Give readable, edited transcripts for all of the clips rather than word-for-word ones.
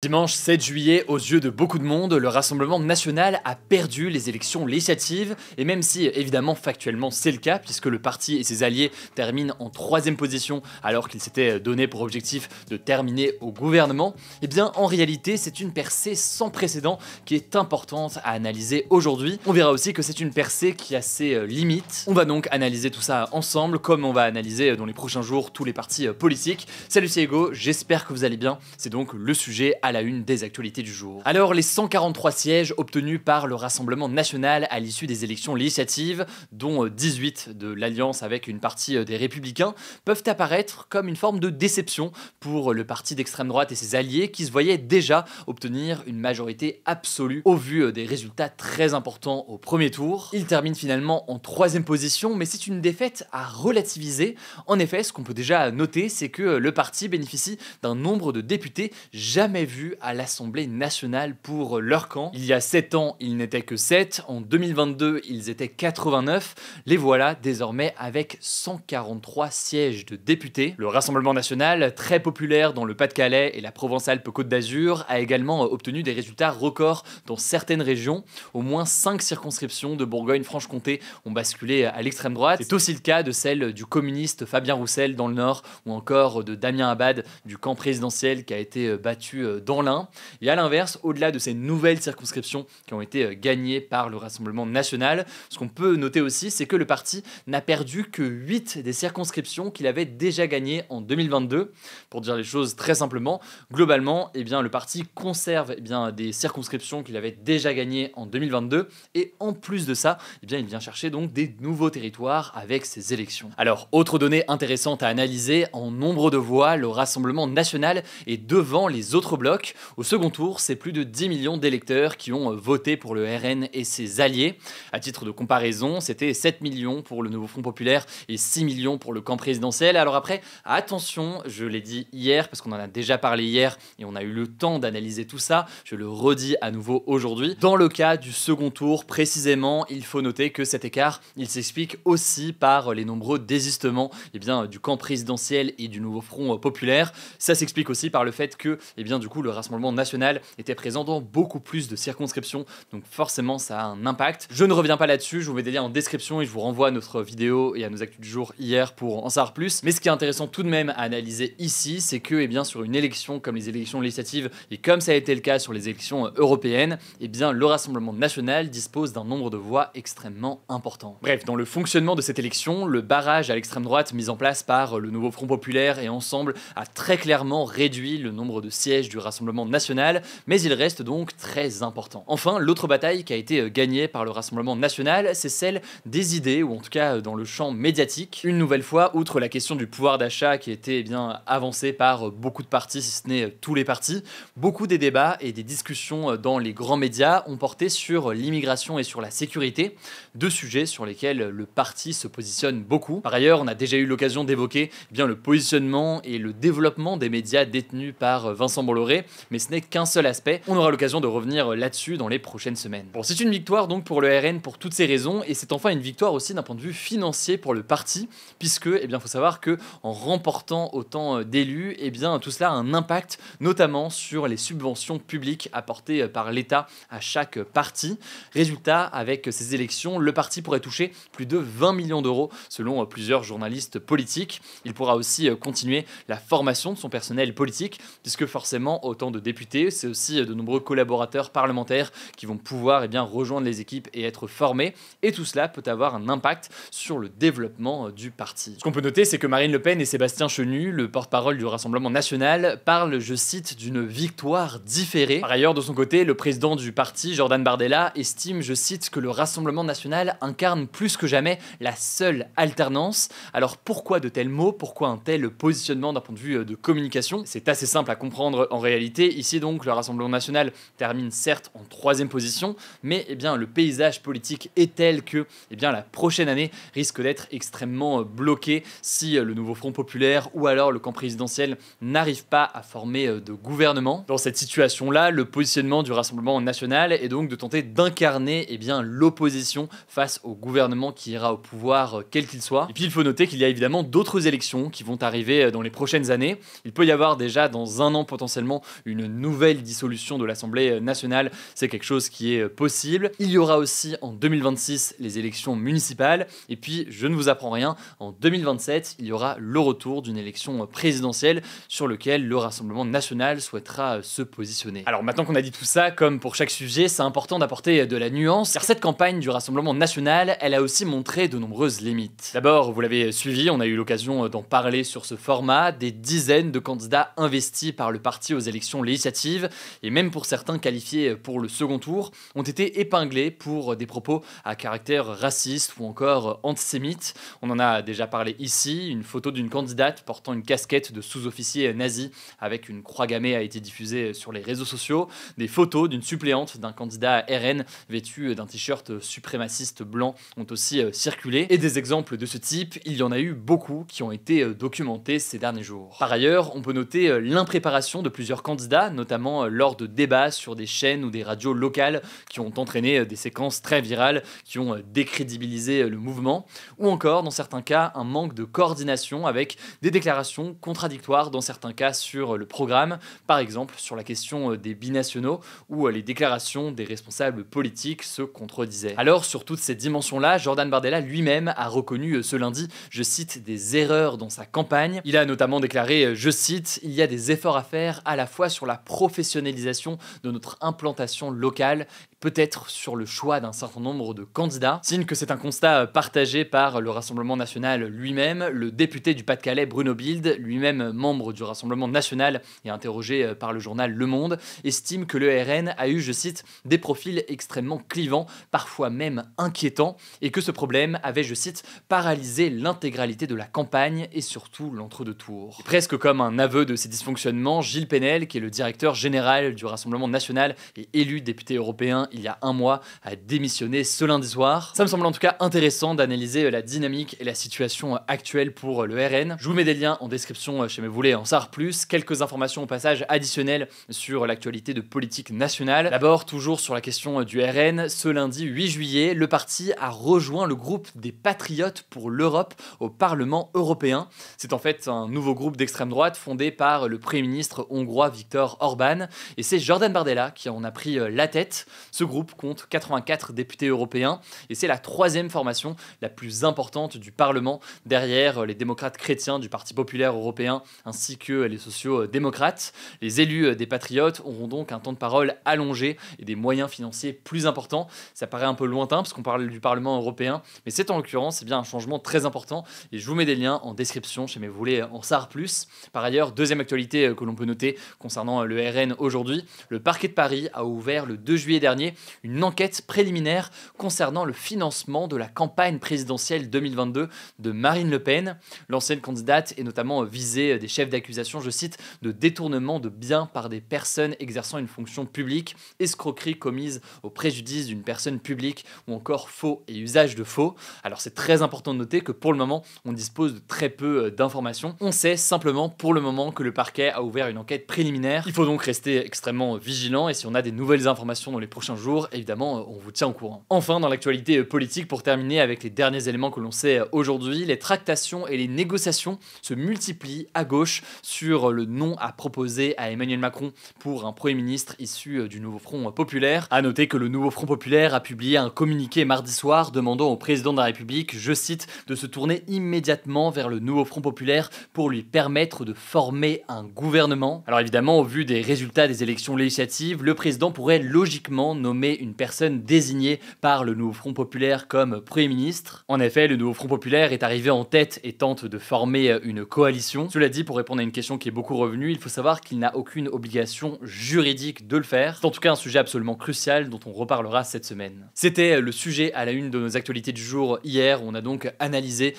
Dimanche 7 juillet, aux yeux de beaucoup de monde, le Rassemblement national a perdu les élections législatives, et même si évidemment factuellement c'est le cas, puisque le parti et ses alliés terminent en 3e position alors qu'ils s'étaient donné pour objectif de terminer au gouvernement, et bien en réalité c'est une percée sans précédent qui est importante à analyser aujourd'hui. On verra aussi que c'est une percée qui a ses limites. On va donc analyser tout ça ensemble, comme on va analyser dans les prochains jours tous les partis politiques. Salut, c'est Hugo, j'espère que vous allez bien, c'est donc le sujet à la une des actualités du jour. Alors, les 143 sièges obtenus par le Rassemblement national à l'issue des élections législatives, dont 18 de l'alliance avec une partie des Républicains, peuvent apparaître comme une forme de déception pour le parti d'extrême droite et ses alliés qui se voyaient déjà obtenir une majorité absolue au vu des résultats très importants au premier tour. Ils terminent finalement en 3e position, mais c'est une défaite à relativiser. En effet, ce qu'on peut déjà noter, c'est que le parti bénéficie d'un nombre de députés jamais vu à l'Assemblée nationale pour leur camp. Il y a 7 ans, ils n'étaient que 7, en 2022, ils étaient 89, les voilà désormais avec 143 sièges de députés. Le Rassemblement national, très populaire dans le Pas-de-Calais et la Provence-Alpes-Côte d'Azur, a également obtenu des résultats records dans certaines régions. Au moins 5 circonscriptions de Bourgogne-Franche-Comté ont basculé à l'extrême droite. C'est aussi le cas de celle du communiste Fabien Roussel dans le Nord, ou encore de Damien Abad du camp présidentiel qui a été battu dans l'Ain. Et à l'inverse, au-delà de ces nouvelles circonscriptions qui ont été gagnées par le Rassemblement national, ce qu'on peut noter aussi, c'est que le parti n'a perdu que 8 des circonscriptions qu'il avait déjà gagnées en 2022. Pour dire les choses très simplement, globalement, le parti conserve des circonscriptions qu'il avait déjà gagnées en 2022, et en plus de ça, il vient chercher donc des nouveaux territoires avec ces élections. Alors, autre donnée intéressante à analyser, en nombre de voix, le Rassemblement national est devant les autres blocs. Au second tour, c'est plus de 10 millions d'électeurs qui ont voté pour le RN et ses alliés. À titre de comparaison, c'était 7 millions pour le Nouveau Front Populaire et 6 millions pour le camp présidentiel. Alors après, attention, je l'ai dit hier parce qu'on en a déjà parlé hier et on a eu le temps d'analyser tout ça, je le redis à nouveau aujourd'hui. Dans le cas du second tour, précisément, il faut noter que cet écart, il s'explique aussi par les nombreux désistements du camp présidentiel et du Nouveau Front Populaire. Ça s'explique aussi par le fait que du coup, le Rassemblement national était présent dans beaucoup plus de circonscriptions, donc forcément ça a un impact. Je ne reviens pas là-dessus, je vous mets des liens en description et je vous renvoie à notre vidéo et à nos actus du jour hier pour en savoir plus. Mais ce qui est intéressant tout de même à analyser ici, c'est que sur une élection comme les élections législatives et comme ça a été le cas sur les élections européennes, le Rassemblement national dispose d'un nombre de voix extrêmement important. Bref, dans le fonctionnement de cette élection, le barrage à l'extrême droite mis en place par le Nouveau Front Populaire et Ensemble a très clairement réduit le nombre de sièges du Rassemblement national, mais il reste donc très important. Enfin, l'autre bataille qui a été gagnée par le Rassemblement national, c'est celle des idées, ou en tout cas dans le champ médiatique. Une nouvelle fois, outre la question du pouvoir d'achat qui était avancée par beaucoup de partis, si ce n'est tous les partis, beaucoup des débats et des discussions dans les grands médias ont porté sur l'immigration et sur la sécurité, deux sujets sur lesquels le parti se positionne beaucoup. Par ailleurs, on a déjà eu l'occasion d'évoquer le positionnement et le développement des médias détenus par Vincent Bolloré, mais ce n'est qu'un seul aspect. On aura l'occasion de revenir là-dessus dans les prochaines semaines. Bon, c'est une victoire donc pour le RN pour toutes ces raisons, et c'est enfin une victoire aussi d'un point de vue financier pour le parti, puisque faut savoir que en remportant autant d'élus, tout cela a un impact notamment sur les subventions publiques apportées par l'État à chaque parti. Résultat, avec ces élections, le parti pourrait toucher plus de 20 millions d'euros selon plusieurs journalistes politiques. Il pourra aussi continuer la formation de son personnel politique, puisque forcément, autant de députés, c'est aussi de nombreux collaborateurs parlementaires qui vont pouvoir rejoindre les équipes et être formés, et tout cela peut avoir un impact sur le développement du parti. Ce qu'on peut noter, c'est que Marine Le Pen et Sébastien Chenu, le porte-parole du Rassemblement national, parlent, je cite, d'une victoire différée. Par ailleurs, de son côté, le président du parti, Jordan Bardella, estime, je cite, que le Rassemblement national incarne plus que jamais la seule alternance. Alors pourquoi de tels mots? Pourquoi un tel positionnement d'un point de vue de communication? C'est assez simple à comprendre en réalité. Ici donc, le Rassemblement national termine certes en 3e position, mais le paysage politique est tel que la prochaine année risque d'être extrêmement bloquée si le Nouveau Front Populaire ou alors le camp présidentiel n'arrive pas à former de gouvernement. Dans cette situation-là, le positionnement du Rassemblement national est donc de tenter d'incarner l'opposition face au gouvernement qui ira au pouvoir quel qu'il soit. Et puis il faut noter qu'il y a évidemment d'autres élections qui vont arriver dans les prochaines années. Il peut y avoir déjà dans un an potentiellement une nouvelle dissolution de l'Assemblée nationale, c'est quelque chose qui est possible. Il y aura aussi en 2026 les élections municipales, et puis je ne vous apprends rien, en 2027 il y aura le retour d'une élection présidentielle sur lequel le Rassemblement national souhaitera se positionner. Alors maintenant qu'on a dit tout ça, comme pour chaque sujet, c'est important d'apporter de la nuance, car cette campagne du Rassemblement national, elle a aussi montré de nombreuses limites. D'abord, vous l'avez suivi, on a eu l'occasion d'en parler sur ce format, des dizaines de candidats investis par le parti aux élections législatives, et même pour certains qualifiés pour le second tour, ont été épinglés pour des propos à caractère raciste ou encore antisémite. On en a déjà parlé ici, une photo d'une candidate portant une casquette de sous-officier nazi avec une croix gammée a été diffusée sur les réseaux sociaux, des photos d'une suppléante d'un candidat RN vêtu d'un t-shirt suprémaciste blanc ont aussi circulé, et des exemples de ce type, il y en a eu beaucoup qui ont été documentés ces derniers jours. Par ailleurs, on peut noter l'impréparation de plusieurs candidats, notamment lors de débats sur des chaînes ou des radios locales qui ont entraîné des séquences très virales qui ont décrédibilisé le mouvement, ou encore, dans certains cas, un manque de coordination avec des déclarations contradictoires dans certains cas sur le programme, par exemple sur la question des binationaux, où les déclarations des responsables politiques se contredisaient. Alors, sur toutes ces dimensions-là, Jordan Bardella lui-même a reconnu ce lundi, je cite, des erreurs dans sa campagne. Il a notamment déclaré, je cite, « Il y a des efforts à faire à la fois sur la professionnalisation de notre implantation locale, peut-être sur le choix d'un certain nombre de candidats ». Signe que c'est un constat partagé par le Rassemblement national lui-même. Le député du Pas-de-Calais, Bruno Bilde, lui-même membre du Rassemblement national et interrogé par le journal Le Monde, estime que le RN a eu, je cite, des profils extrêmement clivants, parfois même inquiétants, et que ce problème avait, je cite, paralysé l'intégralité de la campagne et surtout l'entre-deux tours. Et presque comme un aveu de ces dysfonctionnements, Gilles Penel, qui est le directeur général du Rassemblement national et élu député européen il y a un mois, a démissionné ce lundi soir. Ça me semble en tout cas intéressant d'analyser la dynamique et la situation actuelle pour le RN. Je vous mets des liens en description chez mes volets en savoir plus. Quelques informations au passage additionnelles sur l'actualité de politique nationale. D'abord, toujours sur la question du RN, ce lundi 8 juillet, le parti a rejoint le groupe des Patriotes pour l'Europe au Parlement européen. C'est en fait un nouveau groupe d'extrême droite fondé par le Premier ministre hongrois Viktor Orban, et c'est Jordan Bardella qui en a pris la tête. Ce groupe compte 84 députés européens et c'est la troisième formation la plus importante du Parlement, derrière les démocrates chrétiens du Parti populaire européen ainsi que les sociaux-démocrates. Les élus des Patriotes auront donc un temps de parole allongé et des moyens financiers plus importants. Ça paraît un peu lointain parce qu'on parle du Parlement européen, mais c'est en l'occurrence bien un changement très important et je vous mets des liens en description chez mes volets en savoir plus. Par ailleurs, deuxième actualité que l'on peut noter concernant le RN aujourd'hui, le parquet de Paris a ouvert le 2 juillet dernier une enquête préliminaire concernant le financement de la campagne présidentielle 2022 de Marine Le Pen. L'ancienne candidate est notamment visée des chefs d'accusation, je cite, de détournement de biens par des personnes exerçant une fonction publique, escroquerie commise au préjudice d'une personne publique ou encore faux et usage de faux. Alors c'est très important de noter que pour le moment, on dispose de très peu d'informations. On sait simplement pour le moment que le parquet a ouvert une enquête préliminaire. Il faut donc rester extrêmement vigilant et si on a des nouvelles informations dans les prochains jours, évidemment, on vous tient au courant. Enfin, dans l'actualité politique, pour terminer avec les derniers éléments que l'on sait aujourd'hui, les tractations et les négociations se multiplient à gauche sur le nom à proposer à Emmanuel Macron pour un Premier ministre issu du Nouveau Front Populaire. À noter que le Nouveau Front Populaire a publié un communiqué mardi soir demandant au président de la République, je cite, de se tourner immédiatement vers le Nouveau Front Populaire pour lui permettre de former un gouvernement. Alors évidemment, au vu des résultats des élections législatives, le président pourrait logiquement nommer une personne désignée par le Nouveau Front Populaire comme Premier ministre. En effet, le Nouveau Front Populaire est arrivé en tête et tente de former une coalition. Cela dit, pour répondre à une question qui est beaucoup revenue, il faut savoir qu'il n'a aucune obligation juridique de le faire. C'est en tout cas un sujet absolument crucial dont on reparlera cette semaine. C'était le sujet à la une de nos actualités du jour hier. On a donc analysé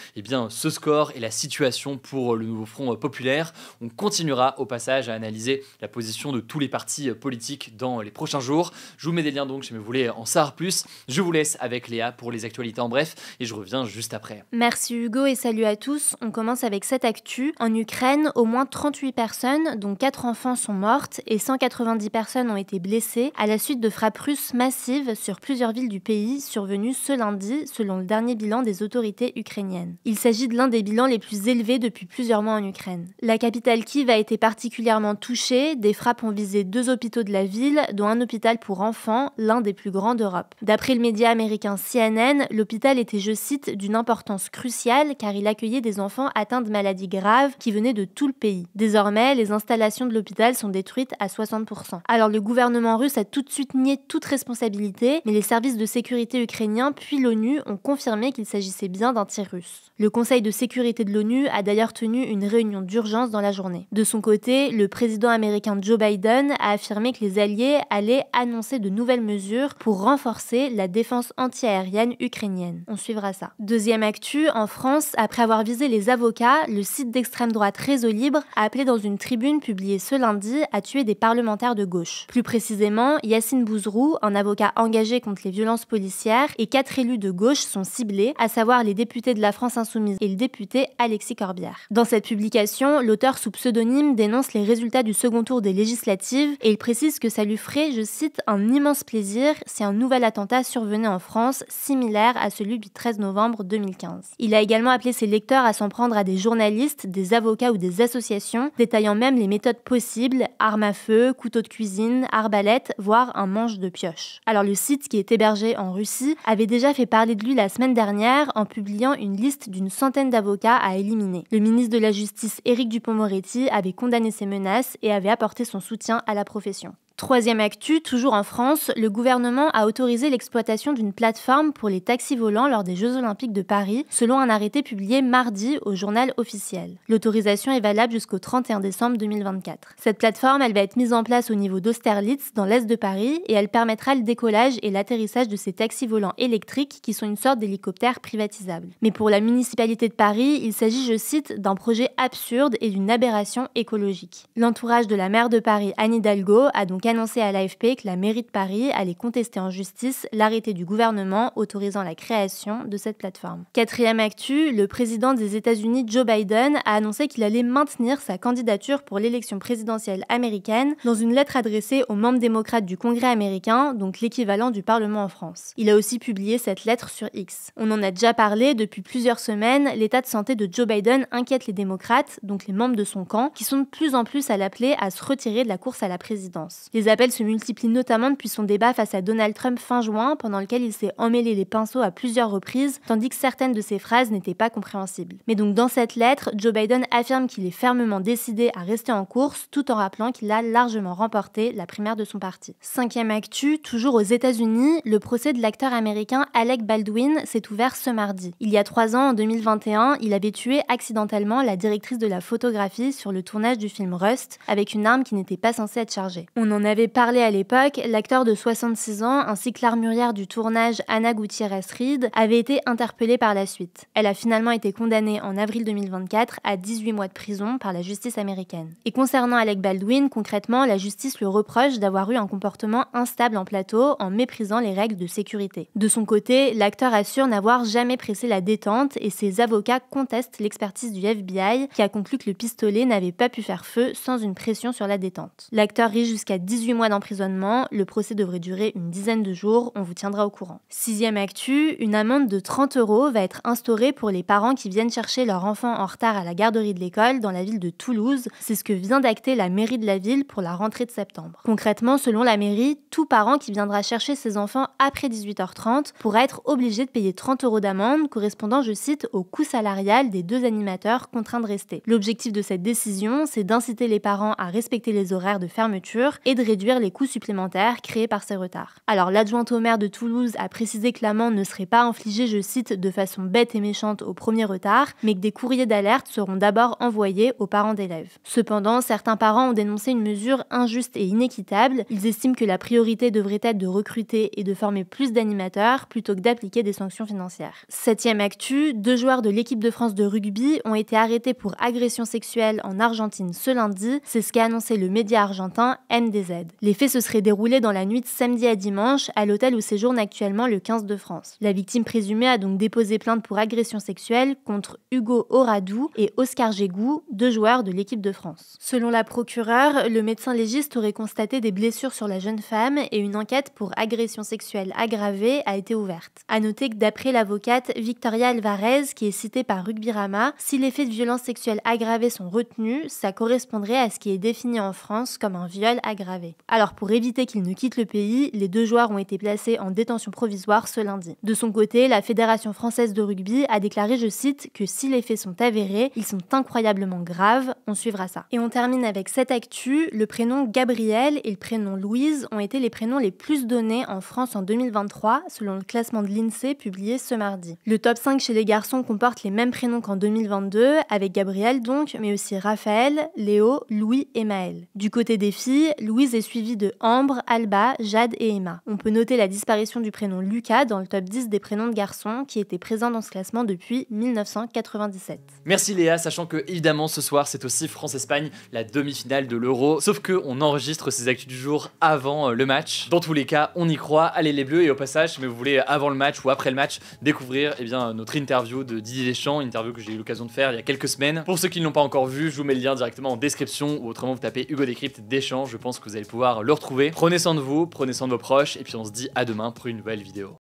ce score et la situation pour le Nouveau Front Populaire. On continuera au passage à analyser la position de tous les partis politiques dans les prochains jours. Je vous mets des liens donc si vous voulez en savoir plus. Je vous laisse avec Léa pour les actualités en bref et je reviens juste après. Merci Hugo et salut à tous. On commence avec cette actu. En Ukraine, au moins 38 personnes, dont 4 enfants sont mortes et 190 personnes ont été blessées à la suite de frappes russes massives sur plusieurs villes du pays survenues ce lundi, selon le dernier bilan des autorités ukrainiennes. Il s'agit de l'un des bilans les plus élevés depuis plusieurs mois en Ukraine. La capitale Kiev a été particulièrement touchée touchés, des frappes ont visé 2 hôpitaux de la ville, dont un hôpital pour enfants, l'un des plus grands d'Europe. D'après le média américain CNN, l'hôpital était, je cite, d'une importance cruciale car il accueillait des enfants atteints de maladies graves qui venaient de tout le pays. Désormais, les installations de l'hôpital sont détruites à 60%. Alors le gouvernement russe a tout de suite nié toute responsabilité, mais les services de sécurité ukrainiens puis l'ONU ont confirmé qu'il s'agissait bien d'un tir russe. Le Conseil de sécurité de l'ONU a d'ailleurs tenu une réunion d'urgence dans la journée. De son côté, le président américain Joe Biden a affirmé que les Alliés allaient annoncer de nouvelles mesures pour renforcer la défense antiaérienne ukrainienne. On suivra ça. Deuxième actu, en France, après avoir visé les avocats, le site d'extrême droite Réseau Libre a appelé dans une tribune publiée ce lundi à tuer des parlementaires de gauche. Plus précisément, Yassine Bouzrou, un avocat engagé contre les violences policières, et 4 élus de gauche sont ciblés, à savoir les députés de la France Insoumise et le député Alexis Corbière. Dans cette publication, l'auteur sous pseudonyme dénonce les résultats du second tour des législatives et il précise que ça lui ferait, je cite, un immense plaisir si un nouvel attentat survenait en France, similaire à celui du 13 novembre 2015. Il a également appelé ses lecteurs à s'en prendre à des journalistes, des avocats ou des associations, détaillant même les méthodes possibles, armes à feu, couteaux de cuisine, arbalètes, voire un manche de pioche. Alors le site, qui est hébergé en Russie, avait déjà fait parler de lui la semaine dernière en publiant une liste d'une centaine d'avocats à éliminer. Le ministre de la Justice Éric Dupond-Moretti avait condamné ces menaces et avait apporté son soutien à la profession. Troisième actu, toujours en France, le gouvernement a autorisé l'exploitation d'une plateforme pour les taxis volants lors des Jeux Olympiques de Paris, selon un arrêté publié mardi au Journal officiel. L'autorisation est valable jusqu'au 31 décembre 2024. Cette plateforme, elle va être mise en place au niveau d'Austerlitz, dans l'est de Paris, et elle permettra le décollage et l'atterrissage de ces taxis volants électriques qui sont une sorte d'hélicoptère privatisable. Mais pour la municipalité de Paris, il s'agit, je cite, d'un projet absurde et d'une aberration écologique. L'entourage de la maire de Paris, Anne Hidalgo, a donc annoncé à l'AFP que la mairie de Paris allait contester en justice l'arrêté du gouvernement autorisant la création de cette plateforme. Quatrième actu, le président des États-Unis Joe Biden a annoncé qu'il allait maintenir sa candidature pour l'élection présidentielle américaine dans une lettre adressée aux membres démocrates du Congrès américain, donc l'équivalent du Parlement en France. Il a aussi publié cette lettre sur X. On en a déjà parlé, depuis plusieurs semaines, l'état de santé de Joe Biden inquiète les démocrates, donc les membres de son camp, qui sont de plus en plus à l'appeler à se retirer de la course à la présidence. Les appels se multiplient notamment depuis son débat face à Donald Trump fin juin, pendant lequel il s'est emmêlé les pinceaux à plusieurs reprises, tandis que certaines de ses phrases n'étaient pas compréhensibles. Mais donc dans cette lettre, Joe Biden affirme qu'il est fermement décidé à rester en course, tout en rappelant qu'il a largement remporté la primaire de son parti. Cinquième actu, toujours aux États-Unis, le procès de l'acteur américain Alec Baldwin s'est ouvert ce mardi. Il y a 3 ans, en 2021, il avait tué accidentellement la directrice de la photographie sur le tournage du film Rust, avec une arme qui n'était pas censée être chargée. On en avait parlé à l'époque, l'acteur de 66 ans ainsi que l'armurière du tournage Anna Gutiérrez-Reed avaient été interpellés par la suite. Elle a finalement été condamnée en avril 2024 à 18 mois de prison par la justice américaine. Et concernant Alec Baldwin, concrètement, la justice lui reproche d'avoir eu un comportement instable en plateau en méprisant les règles de sécurité. De son côté, l'acteur assure n'avoir jamais pressé la détente et ses avocats contestent l'expertise du FBI qui a conclu que le pistolet n'avait pas pu faire feu sans une pression sur la détente. L'acteur risque jusqu'à 18 mois d'emprisonnement, le procès devrait durer une dizaine de jours, on vous tiendra au courant. Sixième actu, une amende de 30 € va être instaurée pour les parents qui viennent chercher leur enfant en retard à la garderie de l'école dans la ville de Toulouse. C'est ce que vient d'acter la mairie de la ville pour la rentrée de septembre. Concrètement, selon la mairie, tout parent qui viendra chercher ses enfants après 18h30 pourra être obligé de payer 30 € d'amende, correspondant, je cite, au coût salarial des 2 animateurs contraints de rester. L'objectif de cette décision, c'est d'inciter les parents à respecter les horaires de fermeture et de réduire les coûts supplémentaires créés par ces retards. Alors l'adjointe au maire de Toulouse a précisé que l'amende ne serait pas infligée, je cite, de façon bête et méchante au premier retard, mais que des courriers d'alerte seront d'abord envoyés aux parents d'élèves. Cependant, certains parents ont dénoncé une mesure injuste et inéquitable. Ils estiment que la priorité devrait être de recruter et de former plus d'animateurs plutôt que d'appliquer des sanctions financières. Septième actu, 2 joueurs de l'équipe de France de rugby ont été arrêtés pour agression sexuelle en Argentine ce lundi. C'est ce qu'a annoncé le média argentin MDZ. Z. Les faits se seraient déroulés dans la nuit de samedi à dimanche à l'hôtel où séjourne actuellement le 15 de France. La victime présumée a donc déposé plainte pour agression sexuelle contre Hugo Oradou et Oscar Gégou, 2 joueurs de l'équipe de France. Selon la procureure, le médecin légiste aurait constaté des blessures sur la jeune femme et une enquête pour agression sexuelle aggravée a été ouverte. À noter que d'après l'avocate Victoria Alvarez, qui est citée par Rugbyrama, si les faits de violence sexuelle aggravée sont retenus, ça correspondrait à ce qui est défini en France comme un viol aggravé. Alors pour éviter qu'ils ne quittent le pays, les 2 joueurs ont été placés en détention provisoire ce lundi. De son côté, la Fédération française de rugby a déclaré, je cite, que si les faits sont avérés, ils sont incroyablement graves, on suivra ça. Et on termine avec cette actu, le prénom Gabriel et le prénom Louise ont été les prénoms les plus donnés en France en 2023, selon le classement de l'INSEE publié ce mardi. Le top 5 chez les garçons comporte les mêmes prénoms qu'en 2022, avec Gabriel donc, mais aussi Raphaël, Léo, Louis et Maël. Du côté des filles, Louise est suivie de Ambre, Alba, Jade et Emma. On peut noter la disparition du prénom Lucas dans le top 10 des prénoms de garçons qui était présent dans ce classement depuis 1997. Merci Léa, sachant que évidemment ce soir c'est aussi France-Espagne, la demi-finale de l'Euro, sauf que on enregistre ces actus du jour avant le match. Dans tous les cas, on y croit, allez les Bleus, et au passage, si vous voulez avant le match ou après le match découvrir notre interview de Didier Deschamps, une interview que j'ai eu l'occasion de faire il y a quelques semaines. Pour ceux qui ne l'ont pas encore vu, je vous mets le lien directement en description ou autrement vous tapez Hugo Décrypte Deschamps, je pense que vous allez pouvoir le retrouver. Prenez soin de vous, prenez soin de vos proches et puis on se dit à demain pour une nouvelle vidéo.